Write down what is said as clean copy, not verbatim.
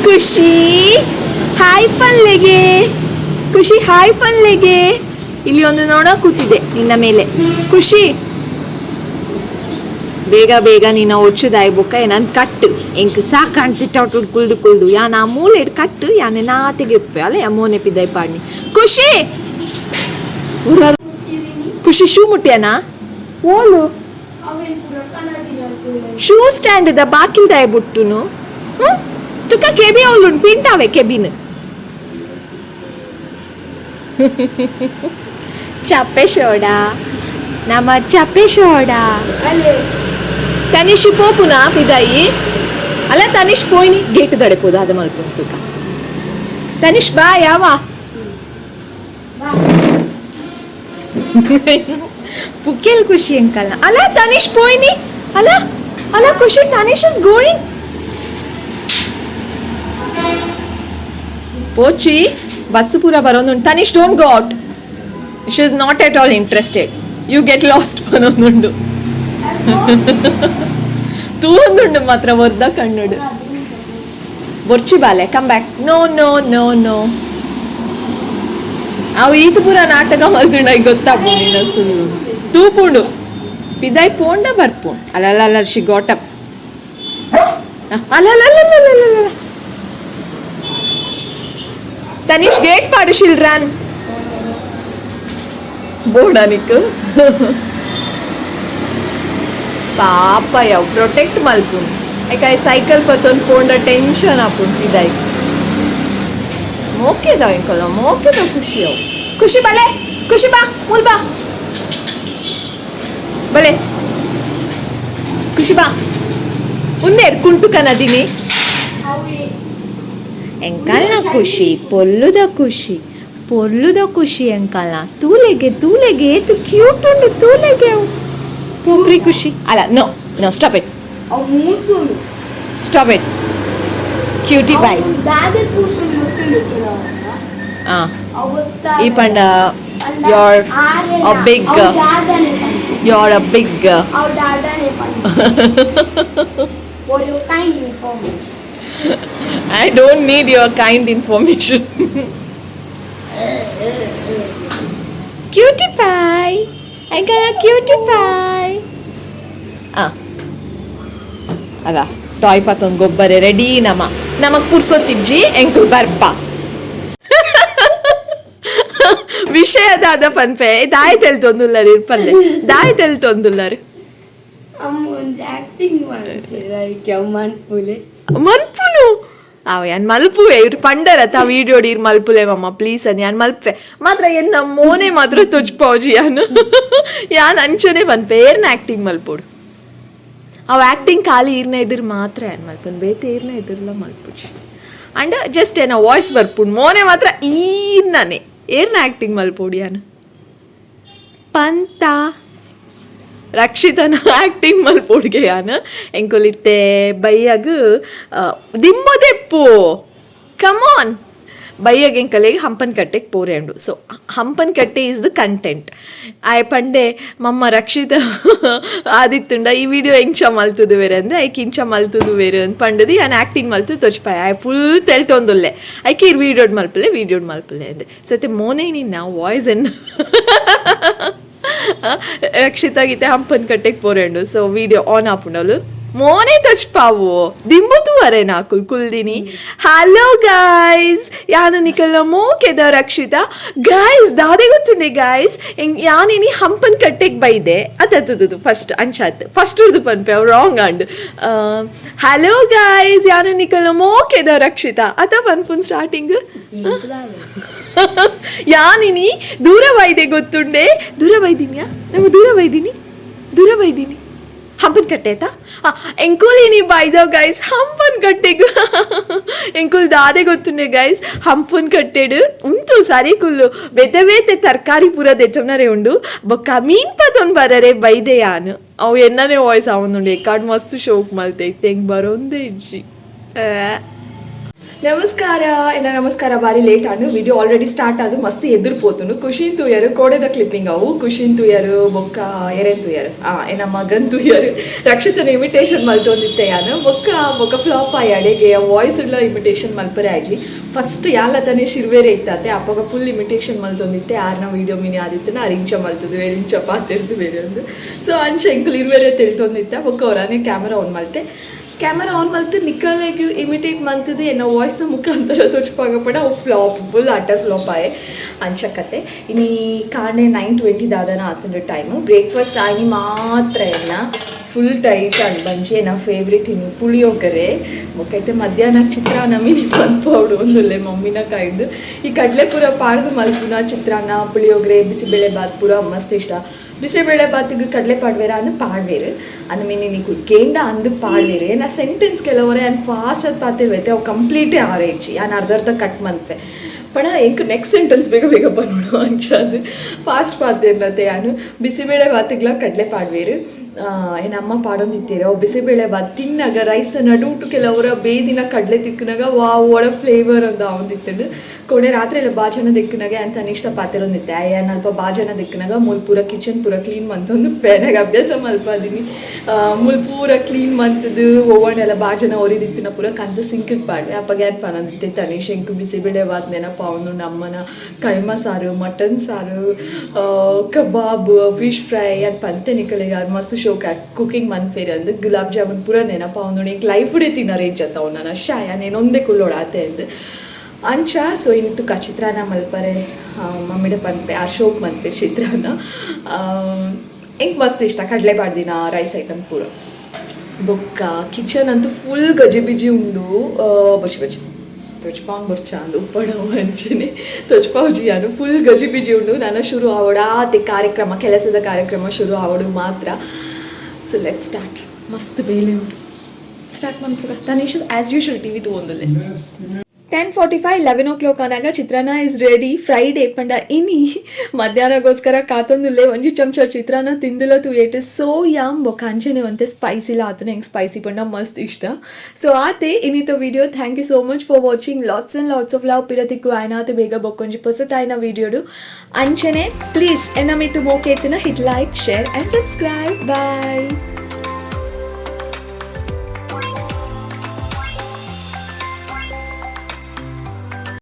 ಖುಷಿ ಹಾಯ್ ಪಲ್ಲೆಗೆ, ಖುಷಿ ಹಾಯ್ ಪಲ್ಲೆಗೆ. ಇಲ್ಲಿ ಒಂದು ನೋಡ ಕೂತಿದೆ ನಿನ್ನ ಮೇಲೆ. ಖುಷಿ ಬೇಗ ಬೇಗ ನಿನ್ನ ಒಚ್ಚುದಾಯಿ ಬೊಕ್ಕ ಏನಂತ ಕಟ್ಟು ಎಂಕ್ ಸಾಕಾಣ್ ಸಿಟ್ಟೌಟ್ ಕುಳ್ದು ಕುಳ್ದು ಯಾನ ಆ ಮೂಲೆ ಕಟ್ಟು ಯಾನೆ ನಾ ತೆಗೆಪ್ಪೆ ಅಲ್ಲ ಯಾ ಮೋನೆ ಪಿದ್ದಾಯಿ ಪಾಡ್ನಿ. ಖುಷಿ ಖುಷಿ ಶೂ ಮುಟ್ಟ್ಯಾನಾ ಓಲು ಶೂ ಸ್ಟ್ಯಾಂಡ್ ದ ಬಾಕಿಲ್ ದಾಯ ಬುಟ್ಟುನು ತುಕ ಕೆಬಿ ಅವಳು ಪಿಂಟಾವೆ ಕೆಬಿನ್ ಚಪ್ಪೆ ಶೋಡಾ ನಮ್ಮ ಚಪ್ಪೆ ಶೋಡಾ ತನಿಷ್ ಪೋಪುನಾ ಪಿದಾಯಿ ಅಲ್ಲ ತನಿಷ್ ಪೋಯ್ನಿ ಗೇಟ್ ದಡೆಪೋದು ಅದ ಮಲ್ಪುನ್ ತುಕ ತನಿಷ್ ಬಾ ಯಾವ ಪುಕ್ಕೆಲ್ ಖುಷಿ ಅಂಕಲ್ನ ಅಲ್ಲ ತನಿಷ್ ಪೋಯ್ನಿ ಅಲ್ಲ ಅಲ್ಲ ಖುಷಿ ತನಿಷ್ ಇಸ್ ಗೋಯಿಂಗ್ ಪೋಚಿ ಬಸ್ಸು ಪೂರ ಬರೋದು Tanish don't go out she is not at all interested you get lost ಬರೋದುಂಡು ತೂಂದುಂಡು ಮಾತ್ರ ವರ್ದ ಕಣ್ಣುಡು ಬೊರ್ಚಿ ಬಾಲೆ come back no no no no ಅವು ಈತ ಪೂರ ನಾಟಕ ಮಲ್ದುಂಡ ಗೊತ್ತಾಪು ನಿನ್ನ ಸುಳ್ಳು ತೂಪುಂಡು ಪಿದಾಯ್ ಪೋಂಡ ಬರ್ಪುಂಡು ಅಲ್ಲ ಶಿ ಗಾಟ್ ಅಪ್ ಅಲ್ಲ ತನಿಷ್ ಗೇಟ್ ಪಾಡು ಚಿಲ್ಡ್ರನ್ ಬೋಡಾನಿಕ್ ಪಾಪ ಯಾವ ಪ್ರೊಟೆಕ್ಟ್ ಮಲ್ಪುಂಡು ಯಾಕೆ ಸೈಕಲ್ ಪತ್ತೊಂದು ಪೋಂಡ ಟೆನ್ಷನ್ ಆಪುಂಡು ಪಿದಾಯ್ ಮೋಕೆದಾವ ಇಂಕಲ್ಲ ಮೋಕೆದಾವ ಖುಷಿ ಅವು ಖುಷಿ ಬಲೆ ಖುಷಿ ಬಾ ಮೂಲ್ ಬಾ ಬಲೆ ಖುಷಿ ಬಾ ಮುಂದೆ ಕುಂಟು ಕನದಿನಿ ಎಂಕಲ್ನ ಖುಷಿ ಪೊಲ್ಲುದ ಖುಷಿ ಎಂಕಲ್ನ ತೂಲೆಗೆ ತು ಕ್ಯೂಟ್ ಉಂಡು ತೂಲೆಗೆ ಸೂಪ್ರಿ ಖುಷಿ ಅಲ್ಲ no no stop it cutie boy ಈ ಪಂಡ you're a big for your kind information. I don't need your kind information. Cutie pie. I got a cutie pie. ಅಲ್ಲ ಟಾಯ್ ಪತ್ತೊಂದು ಗೊಬ್ಬರ ರೆಡಿ ನಮಗ್ ಪುರ್ಸೊತ್ತಿಜ್ಜಿ ಎಂಕುಲ್ ಬರ್ಪ ವಿಷಯದಾದ ಪನ್ಪೆ ದಾಯಿ ತೆಲ್ತೊಂದುಲ್ಲರಿ ಪಲ್ಲೆ ದಾಯಿ ತೆಲ್ತೊಂದುಲ್ಲರಿ ಮಲ್ಪುನು ಅವ ಯಾನ್ ಮಲ್ಪುವೆ ಇವ್ರು ಪಂಡರತ ವಿಡಿಯೋ ಇರ್ ಮಲ್ಪುಲೆ ಮಮ್ಮ ಪ್ಲೀಸ್ ಅನ್ ಯಾನ್ ಮಲ್ಪೆ ಮಾತ್ರ ಎನ್ನ ಮೋನೆ ಮಾತ್ರ ತುಜ್ಪೌಜಿ ಯಾನ್ ಅಂಚನೆ ಪನ್ಪೆ ಏರ್ನ ಆಕ್ಟಿಂಗ್ ಮಲ್ಪೋಡು ಅವ್ ಆಕ್ಟಿಂಗ್ ಖಾಲಿ ಈರ್ನ ಎದುರು ಮಾತ್ರ ಯಾನ್ ಮಲ್ಪನ್ ಬೇತೆ ಈರ್ನ ಎದುರ್ಲ ಮಲ್ಪುಜಿ ಅಂಡ್ ಜಸ್ಟ್ ಏನ ವಾಯ್ಸ್ ಬರ್ಪುಂಡು ಮೋನೆ ಮಾತ್ರ ಈರ್ನೇ ಏರ್ನ ಆಕ್ಟಿಂಗ್ ಮಲ್ಪೋಡಿ ಯಾನು ಪಂತ ರಕ್ಷಿತನ ಆಕ್ಟಿಂಗ್ ಮಲ್ಪೋಡ್ಗೆ ಯಾನು ಎಂಕೊಲಿತ್ತೆ ಬೈಯಾಗ ದಿಮ್ಮದೆಪ್ಪು ಕಮಾನ್ ಬೈಯಾಗ ಎಂಕಲೆಗೆ ಹಂಪನ್ ಕಟ್ಟೆಗೆ ಪೋರೆಂಡು ಸೊ ಹಂಪನ್ ಕಟ್ಟೆ ಈಸ್ ದ ಕಂಟೆಂಟ್ ಆಯ್ ಪಂಡೆ ಮಮ್ಮ ರಕ್ಷಿತ ಆದಿತ್ತುಂಡ ಈ ವಿಡಿಯೋ ಎಂಚ ಮಲ್ತುದು ಬೇರೆ ಅಂದರೆ ಐಕೆ ಇಂಚ ಮಲ್ತುದು ಬೇರೆ ಅಂತ ಪಂಡದು ಯಾನು ಆ್ಯಕ್ಟಿಂಗ್ ಮಲ್ತು ತೋಚ್ಪಾಯ ಆಯ್ ಫುಲ್ ತೆಲ್ತೊಂದುಲ್ಲೆ ಐಕೆ ಇರ್ ವಿಡಿಯೋಡ್ ಮಲ್ಪಲೆ ಅಂದೆ ಸತೆ ಮೋನೆ ನಿನ್ನ ವಾಯ್ಸ್ ಅನ್ನು ರಕ್ಷಿತ ಗೀತೆ ಹಂಪನ್ ಕಟ್ಟೆಗೆ ಪೋರೆಂಡು ಸೊ ವಿಡಿಯೋ ಆನ್ ಆಪುಂಡಲು ಮೋನೆ ತಚ್ಪಾವು ದಿಂಬುದು ಅರೆ ನಾಕು ಕುಲ್ದಿನಿ ಹಲೋ ಗಾಯ್ಸ್ ಯಾನು ನಿಕಲ್ನ ಮೋಕೆದ ರಕ್ಷಿತ ಗಾಯ್ಸ್ ದಾದೆ ಗೊತ್ತುಂಡೆ ಗಾಯ್ಸ್ ಯಾನಿನಿ ಹಂಪನ್ ಕಟ್ಟೆಗೆ ಬೈದೆ ಅದದು ಫಸ್ಟ್ ಅಂಚಾತ್ ಫಸ್ಟ್ ಉರ್ದು ಪನ್ಪೆ ಅವ್ ರಾಂಗ್ ಅಂಡ್ ಹಲೋ ಗಾಯ್ಸ್ ಯಾನು ನಿಕಲ್ನ ಮೋಕೆದ ರಕ್ಷಿತ ಅತ ಪನ್ಪುನ್ ಸ್ಟಾರ್ಟಿಂಗ್ ಯಾನಿನಿ ದೂರ ಬೈದೆ ಗೊತ್ತುಂಡೆ ದೂರ ಬೈದಿನಿಯಾ ನಮ್ಮ ದೂರ ಬೈದಿನಿ ಹಂಪನ್ ಕಟ್ಟೆ ಆಯ್ತಾ ಎಂಕುಲಿನಿ ಬೈದ ಗೈಸ್ ಹಂಪನ್ ಕಟ್ಟೆಗು ಎಂಕುಲ್ ದಾದೆ ಗೊತ್ತುಂಡೆ ಗೈಸ್ ಹಂಪನ್ ಕಟ್ಟೆಡು ಉಂಟು ಸರಿ ಕುಲ್ಲು ಬೇತೆ ತರಕಾರಿ ಪೂರ ದೆತ್ತವನರೆ ಉಂಡು ಬೊಕ್ಕ ಮೀನ್ ಪತೊನ್ ಬರರೆ ಬೈದೆ ಯಾನು ಅವು ಎನ್ನನೇ ವಾಯ್ಸ್ ಅವನುಂಡು ಎಕ್ಕಾಡ್ ಮಸ್ತ್ ಶೋಕ್ ಮಲ್ತೈತೆ ಹೆಂಗ್ ಬರೋಂದೇ ಇಜ್ಜಿ ನಮಸ್ಕಾರ ಇನ್ನು ನಮಸ್ಕಾರ ಬಾರಿ ಲೇಟ್ ಆಡು ವಿಡಿಯೋ ಆಲ್ರೆಡಿ ಸ್ಟಾರ್ಟ್ ಆದು ಮಸ್ತ್ ಎದುರ್ಪೋತುನು ಖುಷಿನ್ ತೂಯರು ಕೋಡೆದ ಕ್ಲಿಪ್ಪಿಂಗ್ ಅವು ಖುಷಿನ್ ತೂಯರು ಬೊಕ್ಕ ಎರೆನ್ ತೂಯರು ಏನ ಮಗನ್ ತೂಯರು ರಕ್ಷಿತನ ಇಮಿಟೇಷನ್ ಮಲ್ತೊಂದಿತ್ತೆ ಯಾನು ಬೊಕ್ಕ ಫ್ಲಾಪ್ ಆಯಿ ಅಡೆಗೆ ವಾಯ್ಸ್ ಉಳ್ಳ ಇಮಿಟೇಷನ್ ಮಲ್ಪರೆ ಆಯ್ಲಿ ಫಸ್ಟ್ ಯಾಲ ತಾನೇ ಶಿರ್ವೇರೆ ಇತ್ತಾತೆ ಅಪ್ಪಾಗ ಫುಲ್ ಇಮಿಟೇಷನ್ ಮಲ್ತೊಂದಿತ್ತೆ ಆರ್ನ ವಿಡಿಯೋ ಮಿನಿ ಆದಿತ್ತನ ಅರಿಂಚ ಮಲ್ತದು ಎರಿಂಚ ಪಾತಿರ್ದು ಬೇರೆ ಒಂದು ಸೊ ಅಂಚ ಎಂಕಲ್ ಇರುವೇರೆ ತಿಳ್ತೊಂದಿತ್ತ ಬೊಕ್ಕ ಅವರಾನೆ ಕ್ಯಾಮರಾ ಆನ್ ಮಲ್ತೆ ಕ್ಯಾಮರಾ ಆನ್ ಮಲ್ತು ನಿಕ್ಕಲಾಗಿ ಇಮಿಟೇಟ್ ಮಂತದ್ದು ಏನೋ ವಾಯ್ಸ್ನ ಮುಖಾಂತರ ತೋರಿಸ್ಪಾಗಪಡ ಅವು ಫ್ಲಾಪ್ ಫುಲ್ ಅಟರ್ ಫ್ಲಾಪ್ ಆಯೆ ಅಂಚಕತೆ ಇನ್ನೀ ಕಾಣೆ 9:20 ದಾದನ ಆತಂಡ ಟೈಮ್ ಬ್ರೇಕ್ಫಾಸ್ಟ್ ಆಗಿ ಮಾತ್ರ ಏನ ಫುಲ್ ಟೈಟ್ ಅಂಡ್ ಬಂಚೆ ನಾ ಫೇವ್ರೇಟ್ ಇನ್ನು ಪುಳಿಯೋಗರೆ ಮೊಕೈತೆ ಮಧ್ಯಾಹ್ನ ಚಿತ್ರಾನ್ನ ಮಿನಿ ಪನ್ಪೌಡು ಒಂದೊಳ್ಳೆ ಮಮ್ಮಿನ ಕಾಯ್ದು ಈ ಕಡಲೆ ಪೂರ ಪಾಡ್ದು ಮಲ್ಪುನ ಚಿತ್ರಾನ್ನ ಪುಳಿಯೋಗರೆ ಬಿಸಿಬೇಳೆ ಬಾತ್ ಪೂರ ಮಸ್ತ್ ಇಷ್ಟ ಬಿಸಿಬೇಳೆ ಬಾತಿಗೆ ಕಡಲೆ ಪಾಡ್ವೇರ ಅಂದು ಪಾಡ್ವೇರು ಅಂದ ಮೀನು ನೀ ಕೇಂಡ ಅಂದು ಪಾಡ್ವೇರು ನಾ ಸೆಂಟೆನ್ಸ್ ಕೆಲವರೆ ಅನ್ ಫಾಸ್ಟ್ ಅದು ಪಾತಿರ್ವೈತೆ ಅವು ಕಂಪ್ಲೀಟೇ ಆರೇಜಿ ನಾನು ಅರ್ಧ ಕಟ್ ಮನ್ಪೆ ಪಣ ಎಂಕ್ ನೆಕ್ಸ್ಟ್ ಸೆಂಟೆನ್ಸ್ ಬೇಗ ಬೇಗ ನೋಡು ಅಂಚದು ಫಾಸ್ಟ್ ಪಾತಿರ್ನತೆ ನಾನು ಬಿಸಿಬೇಳೆ ಬಾತಿಗ್ಲ ಕಡಲೆ ಪಾಡ್ವೇರು ಏನಮ್ಮ ಪಾಡೊಂದಿತ್ತೀರ ಅವು ಬಿಸಿಬೇಳೆ ಬಾತ್ ತಿನ್ನಾಗ ರೈಸ್ ನಡುಟು ಕೆಲವರ ಬೇದಿನ ಕಡಲೆ ತಿಕ್ಕನಾಗ ಒಡ ಫ್ಲೇವರ್ ಅಂತ ಅವಂದಿತ್ತು ಕೊನೆ ರಾತ್ರಿ ಎಲ್ಲ ಬಾಜನ ದಿಕ್ಕನಾಗ ಅಂತ ಇಷ್ಟ ಪಾತಿರೊಂದಿತ್ತೆ ಏನು ಅಲ್ಪ ಬಾಜನ ದಿಕ್ಕನಾಗ ಮುಲ್ ಪೂರ ಕಿಚನ್ ಪೂರ ಕ್ಲೀನ್ ಮಂತೊಂದು ಪೇನಾಗ ಅಭ್ಯಾಸ ಮಲ್ಪದೀನಿ ಮುಲ್ ಪೂರ ಕ್ಲೀನ್ ಮಂತದ್ದು ಓವಣ್ಣೆಲ್ಲ ಬಾಜನ ಒರಿದಿತ್ತಿನ ಪೂರ ಕಂತ ಸಿಂಕಿಗೆ ಪಾಡ್ವೆ ಅಪ್ಪಾಗ ಏನು ಪನೊಂದಿತ್ತೆ ತನೀಶ್ ಎಂಕು ಬಿಸಿಬೇಳೆ ಬಾತ್ ನೆನಪ ಅವನು ನಮ್ಮನ ಕೈಮಾ ಸಾರು ಮಟನ್ ಸಾರು ಕಬಾಬ್ ಫಿಶ್ ಫ್ರೈ ಅದು ಪಂತೆ ನಿಕಲಿಗೆ ಅದು ಮಸ್ತ್ ಶೋಕ ಕುಕಿಂಗ್ ಮನ್ಫೇರಿ ಅಂದು ಗುಲಾಬ್ ಜಾಮೂನ್ ಪೂರ ನೆನಪ ಅವನು ಲೈಫ್ ಡೇ ತಿನ್ನೋ ರೇಂಜ್ ಅತ್ತ ಅವನ ಶಾಯ ನೇನೊಂದೇ ಕುಲ್ಲೋಡಾತೆ ಅಂದು ಅಂಚ ಸೊ ಇನ್ನಿತ್ತು ಚಿತ್ರಾನ್ನ ಮಲ್ಪರೆ ಮಮ್ಮಿಡ ಪನ್ಪೆ ಆ ಶೋಕ್ ಮನ್ಪೆ ಚಿತ್ರಾನ್ನ ಹೆಂಗೆ ಮಸ್ತ್ ಇಷ್ಟ ಕಡಲೆ ಬಾಡ್ದಿನ ರೈಸ್ ಐಟಮ್ ಪೂರ ಬೊಕ್ಕ ಕಿಚನ್ ಅಂತೂ ಫುಲ್ ಗಜಿಬಿಜಿ ಉಂಡು ಬಜಿ ತೊಚ್ಪಾಂಗ್ ಬರ್ಚಾಂದು ಉಪ್ಪಡವು ಅಂಚನೆ ತೊಚ್ಪಾವ್ಜಿ ಅನು ಫುಲ್ ಗಜಿಬಿಜಿ ಉಂಡು ನಾನು ಶುರು ಆವಡಾತೆ ಕಾರ್ಯಕ್ರಮ ಕೆಲಸದ ಕಾರ್ಯಕ್ರಮ ಶುರು ಆವಡು ಮಾತ್ರ ಸೊ ಲೆಟ್ ಸ್ಟಾರ್ಟ್ ಮಸ್ತ್ ಬೇಲೆ ಉಂಟು ಸ್ಟಾರ್ಟ್ ಮಾಡ್ಬೇಕ Tanish as usual T V ತೊಗೊಂದಲ್ಲೇ 10:45 11 o'clock ಅನಾಗ ಚಿತ್ರಾನ್ನ ಇಸ್ ರೆಡಿ ಫ್ರೈಡೇ ಪಂಡ ಇನಿ ಮಧ್ಯಾಹ್ನಗೋಸ್ಕರ ಕಾತೊಂದುಲ್ಲೆ ಒಂಜಿ ಚಮಚ ಚಿತ್ರಾನ್ನ ತಿಂದಿಲ್ಲ ಇಟ್ ಇಸ್ ಸೋ ಯಮ್ ಬೊಕ್ಕ ಅಂಚನೆ ಒಂತೆ ಸ್ಪೈಸಿ ಇಲ್ಲ ಆತನ ಹೆಂಗೆ ಸ್ಪೈಸಿ ಪಂಡ ಮಸ್ತ್ ಇಷ್ಟ ಸೊ ಆತೆ ಇನ್ನಿತ video thank you so much for watching lots and lots of love ಪಿರ ಥಿಕ್ಕುವೆ ಆಯ್ನಾತ್ ಬೇಗ ಬೊಕ್ಕೊಂಜಿ ಪೊಸತಾಯ್ನ ವಿಡಿಯೋಡು ಅಂಚನೆ ಪ್ಲೀಸ್ ಎನ್ನ ಮಿತ್ತು ಮೋಕೇತಿನ hit like share and subscribe bye